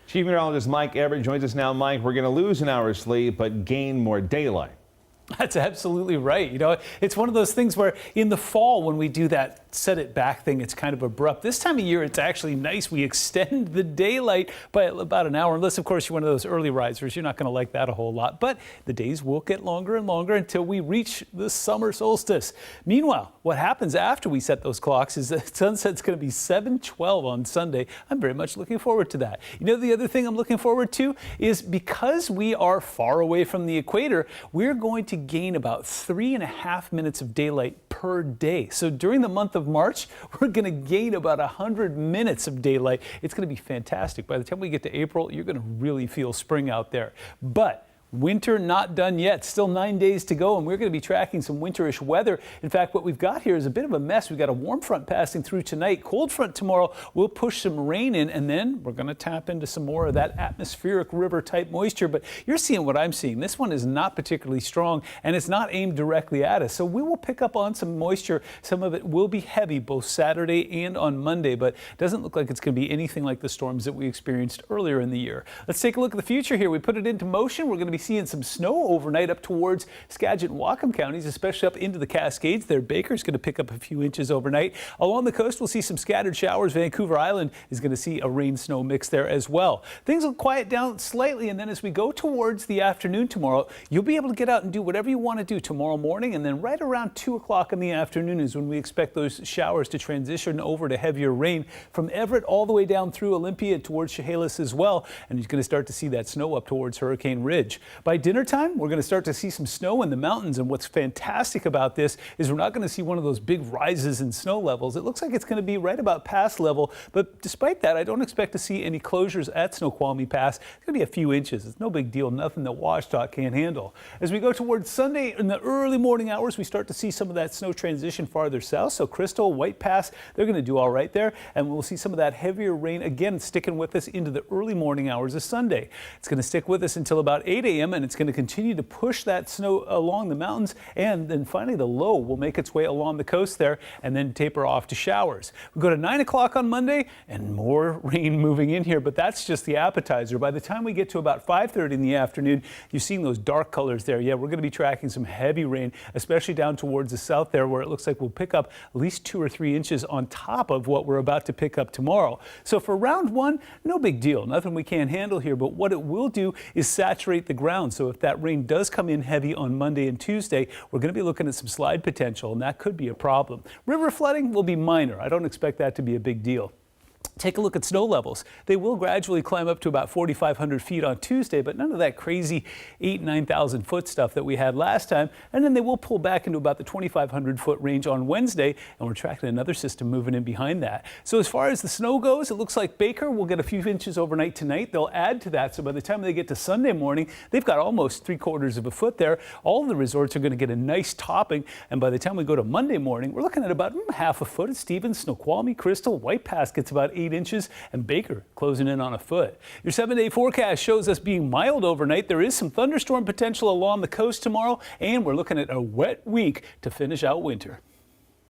Chief Meteorologist Mike Everett joins us now. Mike, we're going to lose an hour's sleep but gain more daylight. That's absolutely right. You know, it's one of those things where in the fall when we do that set it back thing, it's kind of abrupt. This time of year, it's actually nice. We extend the daylight by about an hour, unless, of course, you're one of those early risers. You're not going to like that a whole lot. But the days will get longer and longer until we reach the summer solstice. Meanwhile, what happens after we set those clocks is that sunset's going to be 7:12 on Sunday. I'm very much looking forward to that. You know, the other thing I'm looking forward to is because we are far away from the equator, we're going to gain about 3.5 minutes of daylight per day. So during the month of March, we're going to gain about 100 minutes of daylight. It's going to be fantastic. By the time we get to April, you're going to really feel spring out there. But winter not done yet. Still 9 days to go, and we're going to be tracking some winterish weather. In fact, what we've got here is a bit of a mess. We've got a warm front passing through tonight. Cold front tomorrow will push some rain in, and then we're going to tap into some more of that atmospheric river type moisture. But you're seeing what I'm seeing. This one is not particularly strong, and it's not aimed directly at us. So we will pick up on some moisture. Some of it will be heavy both Saturday and on Monday, but it doesn't look like it's going to be anything like the storms that we experienced earlier in the year. Let's take a look at the future here. We put it into motion. We're going to be seeing some snow overnight up towards Skagit and Whatcom counties, especially up into the Cascades there. Baker's going to pick up a few inches overnight. Along the coast, we'll see some scattered showers. Vancouver Island is going to see a rain-snow mix there as well. Things will quiet down slightly, and then as we go towards the afternoon tomorrow, you'll be able to get out and do whatever you want to do tomorrow morning, and then right around 2 o'clock in the afternoon is when we expect those showers to transition over to heavier rain from Everett all the way down through Olympia towards Chehalis as well, and you're going to start to see that snow up towards Hurricane Ridge. By dinner time, we're going to start to see some snow in the mountains, and what's fantastic about this is we're not going to see one of those big rises in snow levels. It looks like it's going to be right about pass level, but despite that, I don't expect to see any closures at Snoqualmie Pass. It's going to be a few inches. It's no big deal, nothing that WashDOT can't handle. As we go towards Sunday in the early morning hours, we start to see some of that snow transition farther south. So Crystal, White Pass, they're going to do all right there, and we'll see some of that heavier rain again sticking with us into the early morning hours of Sunday. It's going to stick with us until about 8 a.m. and it's going to continue to push that snow along the mountains, and then finally the low will make its way along the coast there and then taper off to showers. We go to 9 o'clock on Monday and more rain moving in here, but that's just the appetizer. By the time we get to about 5:30 in the afternoon, you're seeing those dark colors there. Yeah, we're going to be tracking some heavy rain, especially down towards the south there, where it looks like we'll pick up at least 2 or 3 inches on top of what we're about to pick up tomorrow. So for round one, no big deal, nothing we can't handle here, but what it will do is saturate the ground. So if that rain does come in heavy on Monday and Tuesday, we're going to be looking at some slide potential, and that could be a problem. River flooding will be minor. I don't expect that to be a big deal. Take a look at snow levels. They will gradually climb up to about 4,500 feet on Tuesday, but none of that crazy 9,000 foot stuff that we had last time. And then they will pull back into about the 2,500 foot range on Wednesday, and we're tracking another system moving in behind that. So as far as the snow goes, it looks like Baker will get a few inches overnight tonight. They'll add to that, so by the time they get to Sunday morning, they've got almost 3/4 of a foot there. All of the resorts are going to get a nice topping, and by the time we go to Monday morning, we're looking at about half a foot at Stevens, Snoqualmie, Crystal, White Pass gets about 8 inches, and Baker closing in on a foot. Your 7-day forecast shows us being mild overnight. There is some thunderstorm potential along the coast tomorrow, and we're looking at a wet week to finish out winter.